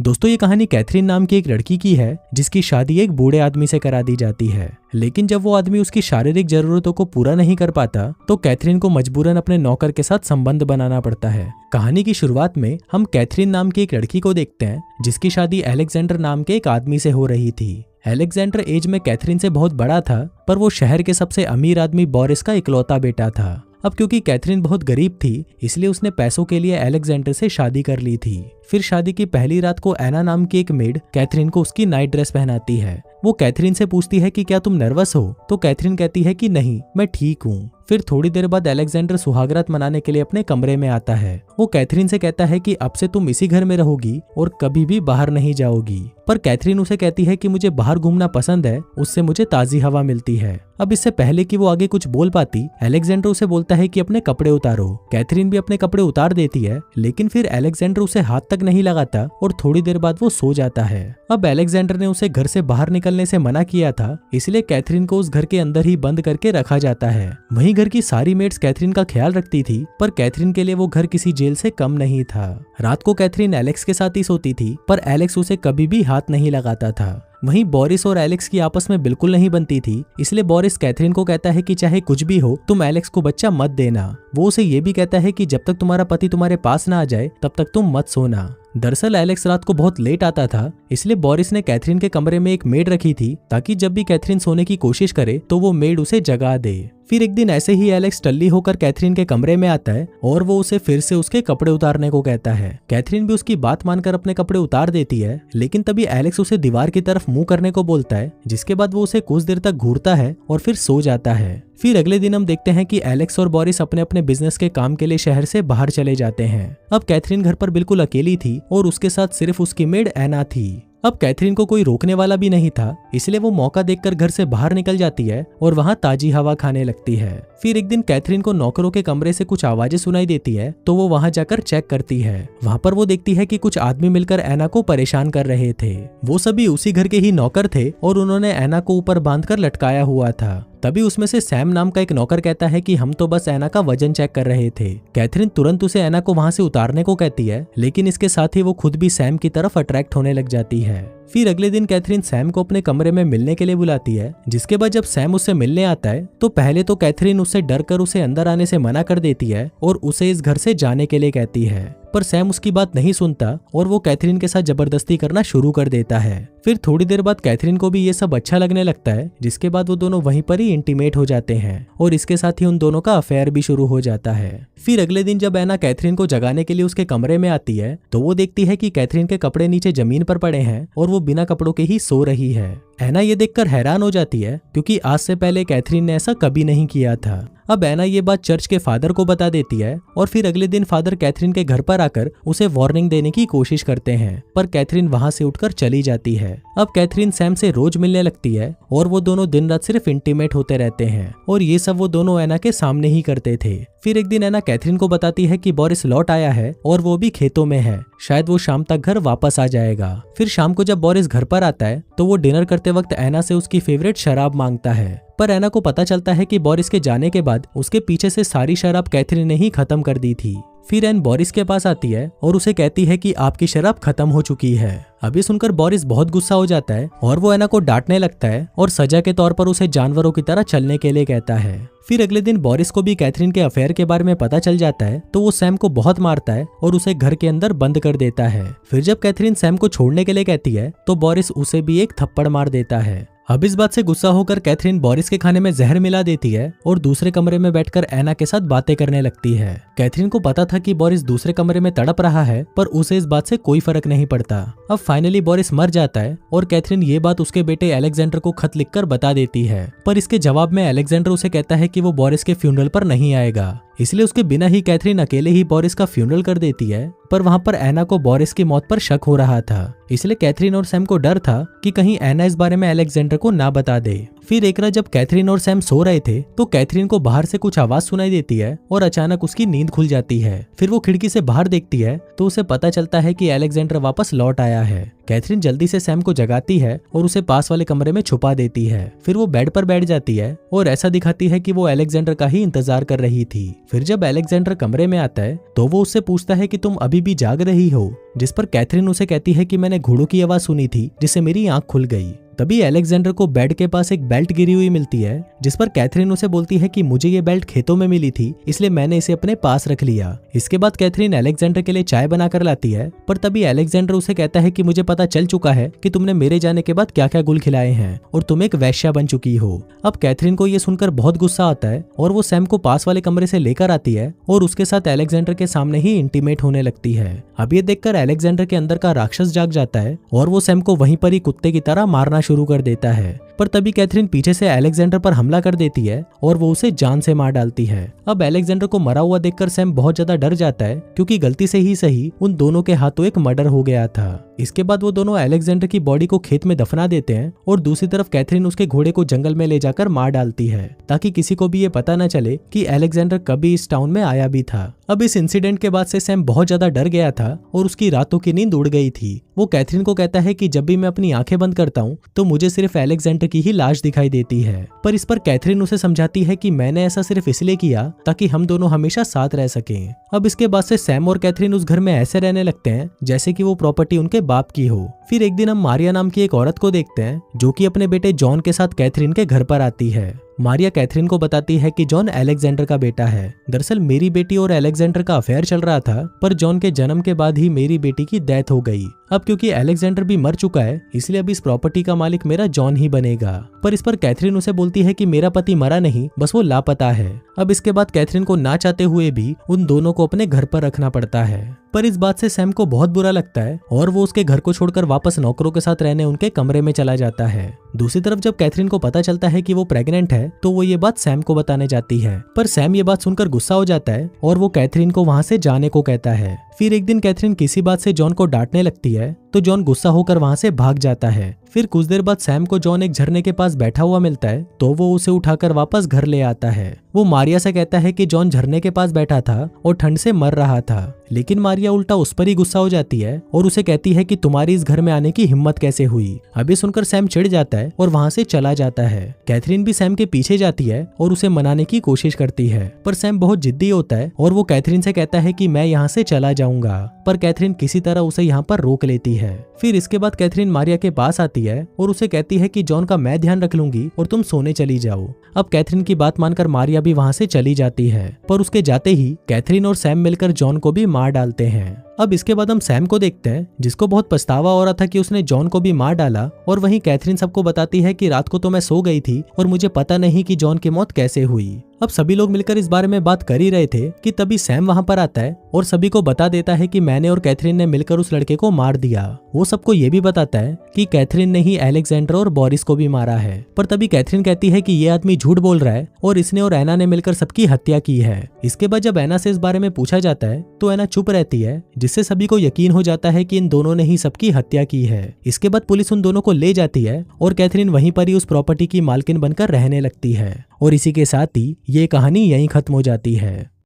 दोस्तों ये कहानी कैथरीन नाम की एक लड़की की है जिसकी शादी एक बूढ़े आदमी से करा दी जाती है। लेकिन जब वो आदमी उसकी शारीरिक जरूरतों को पूरा नहीं कर पाता तो कैथरीन को मजबूरन अपने नौकर के साथ संबंध बनाना पड़ता है। कहानी की शुरुआत में हम कैथरीन नाम की एक लड़की को देखते हैं जिसकी शादी अलेक्जेंडर नाम के एक आदमी से हो रही थी। अलेक्जेंडर एज में कैथरीन से बहुत बड़ा था, पर वो शहर के सबसे अमीर आदमी बोरिस का इकलौता बेटा था। अब क्योंकि कैथरीन बहुत गरीब थी इसलिए उसने पैसों के लिए अलेक्जेंडर से शादी कर ली थी। फिर शादी की पहली रात को एना नाम की एक मेड कैथरीन को उसकी नाइट ड्रेस पहनाती है। वो कैथरीन से पूछती है कि क्या तुम नर्वस हो, तो कैथरीन कहती है कि नहीं, मैं ठीक हूँ। फिर थोड़ी देर बाद अलेक्जेंडर सुहागरात मनाने के लिए अपने कमरे में आता है। वो कैथरीन से कहता है कि अब से तुम इसी घर में रहोगी और कभी भी बाहर नहीं जाओगी। पर कैथरीन उसे कहती है कि मुझे बाहर घूमना पसंद है, उससे मुझे ताजी हवा मिलती है। अब इससे पहले कि वो आगे कुछ बोल पाती, अलेक्जेंडर उसे बोलता है कि अपने कपड़े उतारो। कैथरीन भी अपने कपड़े उतार देती है, लेकिन फिर अलेक्जेंडर उसे हाथ तक नहीं लगाता और थोड़ी देर बाद वो सो जाता है। अब अलेक्जेंडर ने उसे घर से बाहर निकलने से मना किया था, इसलिए कैथरीन को उस घर के अंदर ही बंद करके रखा जाता है। वहीं घर की सारी मेड्स कैथरीन का ख्याल रखती थी, पर कैथरीन के लिए वो घर किसी जेल से कम नहीं था। रात को कैथरीन एलेक्स के साथ ही सोती थी, पर एलेक्स उसे कभी भी हाथ नहीं लगाता था। वहीं बोरिस और एलेक्स की आपस में बिल्कुल नहीं बनती थी, इसलिए बोरिस कैथरीन को कहता है कि चाहे कुछ भी हो तुम एलेक्स को बच्चा मत देना। वो उसे ये भी कहता है कि जब तक तुम्हारा पति तुम्हारे पास ना आ जाए तब तक तुम मत सोना। दरअसल एलेक्स रात को बहुत लेट आता था, इसलिए बोरिस ने कैथरीन के कमरे में एक मेड रखी थी ताकि जब भी कैथरीन सोने की कोशिश करे तो वो मेड उसे जगा दे। फिर एक दिन ऐसे ही एलेक्स टल्ली होकर कैथरीन के कमरे में आता है और वो उसे फिर से उसके कपड़े उतारने को कहता है। कैथरीन भी उसकी बात मानकर अपने कपड़े उतार देती है, लेकिन तभी एलेक्स उसे दीवार की तरफ मुंह करने को बोलता है, जिसके बाद वो उसे कुछ देर तक घूरता है और फिर सो जाता है। फिर अगले दिन हम देखते हैं कि एलेक्स और बोरिस अपने अपने बिजनेस के काम के लिए शहर से बाहर चले जाते हैं। अब कैथरीन घर पर बिल्कुल अकेली थी और उसके साथ सिर्फ उसकी मेड एना थी। अब कैथरीन को कोई रोकने वाला भी नहीं था, इसलिए वो मौका देखकर घर से बाहर निकल जाती है और वहां ताजी हवा खाने लगती है। फिर एक दिन कैथरीन को नौकरों के कमरे से कुछ आवाजें सुनाई देती है, तो वो वहां जाकर चेक करती है। वहां पर वो देखती है कि कुछ आदमी मिलकर एना को परेशान कर रहे थे। वो सभी उसी घर के ही नौकर थे और उन्होंने एना को ऊपर बांधकर लटकाया हुआ था। तभी उसमें से सैम नाम का एक नौकर कहता है कि हम तो बस एना का वजन चेक कर रहे थे। कैथरीन तुरंत उसे एना को वहां से उतारने को कहती है, लेकिन इसके साथ ही वो खुद भी सैम की तरफ अट्रैक्ट होने लग जाती है। फिर अगले दिन कैथरीन सैम को अपने कमरे में मिलने के लिए बुलाती है, जिसके बाद जब सैम उससे मिलने आता है तो पहले तो कैथरीन उससे डरकर उसे अंदर आने से मना कर देती है और उसे इस घर से जाने के लिए कहती है, पर सैम उसकी बात नहीं सुनता और वो कैथरीन के साथ जबरदस्ती करना शुरू कर देता है। फिर थोड़ी देर बाद कैथरीन को भी ये सब अच्छा लगने लगता है, जिसके बाद वो दोनों वहीं पर ही इंटीमेट हो जाते हैं और इसके साथ ही उन दोनों का अफेयर भी शुरू हो जाता है। फिर अगले दिन जब एना कैथरीन को जगाने के लिए उसके कमरे में आती है तो वो देखती है कि कैथरीन के कपड़े नीचे जमीन पर पड़े हैं और वो बिना कपड़ों के ही सो रही है। एना ये देखकर हैरान हो जाती है, क्योंकि आज से पहले कैथरीन ने ऐसा कभी नहीं किया था। अब एना ये बात चर्च के फादर को बता देती है और फिर अगले दिन फादर कैथरीन के घर पर आकर उसे वार्निंग देने की कोशिश करते हैं, पर कैथरीन वहां से उठकर चली जाती है। अब कैथरीन सैम से रोज मिलने लगती है और वो दोनों दिन रात सिर्फ इंटीमेट होते रहते हैं और ये सब वो दोनों एना के सामने ही करते थे। फिर एक दिन एना कैथरीन को बताती है कि बोरिस लौट आया है और वो भी खेतों में है, शायद वो शाम तक घर वापस आ जाएगा। फिर शाम को जब बोरिस घर पर आता है तो वो डिनर करते वक्त एना से उसकी फेवरेट शराब मांगता है, पर एना को पता चलता है कि बोरिस के जाने के बाद उसके पीछे से सारी शराब कैथरीन ने ही खत्म कर दी थी। फिर एन बोरिस के पास आती है और उसे कहती है कि आपकी शराब खत्म हो चुकी है। अभी सुनकर बोरिस बहुत गुस्सा हो जाता है और वो एना को डांटने लगता है और सजा के तौर पर उसे जानवरों की तरह चलने के लिए कहता है। फिर अगले दिन बोरिस को भी कैथरीन के अफेयर के बारे में पता चल जाता है, तो वो सैम को बहुत मारता है और उसे घर के अंदर बंद कर देता है। फिर जब कैथरीन सैम को छोड़ने के लिए कहती है तो बोरिस उसे भी एक थप्पड़ मार देता है। अब इस बात से गुस्सा होकर कैथरीन बोरिस के खाने में जहर मिला देती है और दूसरे कमरे में बैठकर एना के साथ बातें करने लगती है। कैथरीन को पता था कि बोरिस दूसरे कमरे में तड़प रहा है, पर उसे इस बात से कोई फर्क नहीं पड़ता। अब फाइनली बोरिस मर जाता है और कैथरीन ये बात उसके बेटे अलेक्जेंडर को खत लिखकर बता देती है, पर इसके जवाब में अलेक्जेंडर उसे कहता है कि वो बोरिस के फ्यूनरल पर नहीं आएगा, इसलिए उसके बिना ही कैथरीन अकेले ही बोरिस का फ्यूनरल कर देती है। पर वहां पर एना को बोरिस की मौत पर शक हो रहा था, इसलिए कैथरीन और सैम को डर था कि कहीं एना इस बारे में अलेक्जेंडर को ना बता दे। फिर एक रात जब कैथरीन और सैम सो रहे थे तो कैथरीन को बाहर से कुछ आवाज सुनाई देती है और अचानक उसकी नींद खुल जाती है। फिर वो खिड़की से बाहर देखती है तो उसे पता चलता है कि अलेक्जेंडर वापस लौट आया है। कैथरीन जल्दी से सैम को जगाती है और उसे पास वाले कमरे में छुपा देती है। फिर वो बेड पर बैठ जाती है और ऐसा दिखाती है कि वो अलेक्जेंडर का ही इंतजार कर रही थी। फिर जब अलेक्जेंडर कमरे में आता है तो वो उससे पूछता है कि तुम अभी भी जाग रही हो, जिस पर कैथरीन उसे कहती है कि मैंने घोड़ों की आवाज सुनी थी जिससे मेरी आंख खुल गई। तभी अलेक्जेंडर को बेड के पास एक बेल्ट गिरी हुई मिलती है, जिस पर कैथरीन उसे बोलती है कि मुझे ये बेल्ट खेतों में मिली थी इसलिए मैंने इसे अपने पास रख लिया। इसके बाद कैथरीन अलेक्जेंडर के लिए चाय बनाकर लाती है, पर तभी अलेक्जेंडर उसे कहता है कि मुझे पता चल चुका है कि तुमने मेरे जाने के बाद क्या क्या गुल खिलाए हैं और तुम एक वैश्या बन चुकी हो। अब कैथरीन को ये सुनकर बहुत गुस्सा आता है और वो सैम को पास वाले कमरे से लेकर आती है और उसके साथ अलेक्जेंडर के सामने ही इंटीमेट होने लगती है। अब ये देखकर अलेक्जेंडर के अंदर का राक्षस जाग जाता है और वो सैम को वहीं पर ही कुत्ते की तरह मारना शुरू कर देता है। पर तभी कैथरीन पीछे से अलेक्जेंडर पर हमला कर देती है और वो उसे जान से मार डालती है। अब अलेक्जेंडर को मरा हुआ देखकर सैम बहुत ज्यादा डर जाता है, क्योंकि गलती से ही सही उन दोनों के हाथों एक मर्डर हो गया था। इसके बाद वो दोनों अलेक्जेंडर की बॉडी को खेत में दफना देते हैं और दूसरी तरफ कैथरीन उसके घोड़े को जंगल में ले जाकर मार डालती है, ताकि किसी को भी ये पता न चले कि अलेक्जेंडर कभी इस टाउन में आया भी था। अब इस इंसिडेंट के बाद से सैम बहुत ज्यादा डर गया था और उसकी रातों की नींद उड़ गई थी। वो कैथरीन को कहता है कि जब भी मैं अपनी आंखें बंद करता हूँ तो मुझे सिर्फ अलेक्जेंडर की ही लाश दिखाई देती है। पर इस पर कैथरीन उसे समझाती है कि मैंने ऐसा सिर्फ इसलिए किया ताकि हम दोनों हमेशा साथ रह सकें। अब इसके बाद से सैम और कैथरीन उस घर में ऐसे रहने लगते हैं जैसे कि वो प्रॉपर्टी उनके बाप की हो। फिर एक दिन हम मारिया नाम की एक औरत को देखते हैं जो कि अपने बेटे जॉन के साथ कैथरीन के घर पर आती है। मारिया कैथरीन को बताती है कि जॉन अलेक्जेंडर का बेटा है। दरअसल मेरी बेटी और अलेक्जेंडर का अफेयर चल रहा था, पर जॉन के जन्म के बाद ही मेरी बेटी की डेथ हो गई। अब क्योंकि अलेक्जेंडर भी मर चुका है इसलिए अब इस प्रॉपर्टी का मालिक मेरा जॉन ही बनेगा। पर इस पर कैथरीन उसे बोलती है कि मेरा पति मरा नहीं, बस वो लापता है। अब इसके बाद कैथरीन को ना चाहते हुए भी उन दोनों को अपने घर पर रखना पड़ता है। पर इस बात से सैम को बहुत बुरा लगता है और वो उसके घर को छोड़कर वापस नौकरों के साथ रहने उनके कमरे में चला जाता है। दूसरी तरफ जब कैथरीन को पता चलता है कि वो प्रेग्नेंट है तो वो ये बात सैम को बताने जाती है, पर सैम ये बात सुनकर गुस्सा हो जाता है और वो कैथरीन को वहां से जाने को कहता है। फिर एक दिन कैथरीन किसी बात से जॉन को डांटने लगती है तो जॉन गुस्सा होकर वहां से भाग जाता है। फिर कुछ देर बाद सैम को जॉन एक झरने के पास बैठा हुआ मिलता है तो वो उसे उठाकर वापस घर ले आता है। वो मारिया से कहता है कि जॉन झरने के पास बैठा था और ठंड से मर रहा था, लेकिन मारिया उल्टा उस पर ही गुस्सा हो जाती है और उसे कहती है कि तुम्हारी इस घर में आने की हिम्मत कैसे हुई। अभी सुनकर सैम चिढ़ जाता है और वहां से चला जाता है। कैथरीन भी सैम के पीछे जाती है और उसे मनाने की कोशिश करती है, पर सैम बहुत जिद्दी होता है और वो कैथरीन से कहता है कि मैं यहाँ से चला जाऊंगा, पर कैथरीन किसी तरह उसे यहाँ पर रोक लेती है। फिर इसके बाद कैथरीन मारिया के पास आती है और उसे कहती है कि जॉन का मैं ध्यान रख लूंगी और तुम सोने चली जाओ। अब कैथरीन की बात मानकर मारिया भी वहां से चली जाती है, पर उसके जाते ही कैथरीन और सैम मिलकर जॉन को भी मार डालते हैं। अब इसके बाद हम सैम को देखते हैं जिसको बहुत पछतावा हो रहा था कि उसने जॉन को भी मार डाला, और वहीं कैथरीन सबको बताती है कि रात को तो मैं सो गई थी और मुझे पता नहीं कि जॉन की मौत कैसे हुई। अब सभी लोग मिलकर इस बारे में बात कर ही रहे थे कि तभी सैम वहां पर आता है और सभी को बता देता है कि मैंने और कैथरीन ने मिलकर उस लड़के को मार दिया। वो सबको ये भी बताता है कि कैथरीन ने ही अलेक्जेंडर और बोरिस को भी मारा है। पर तभी कैथरीन कहती है कि ये आदमी झूठ बोल रहा है और इसने और एना ने मिलकर सबकी हत्या की है। इसके बाद जब एना से इस बारे में पूछा जाता है तो एना चुप रहती है, जिससे सभी को यकीन हो जाता है कि इन दोनों ने ही सबकी हत्या की है। इसके बाद पुलिस उन दोनों को ले जाती है और कैथरीन वहीं पर ही उस प्रॉपर्टी की मालकिन बनकर रहने लगती है। और इसी के साथ ही ये कहानी यहीं खत्म हो जाती है।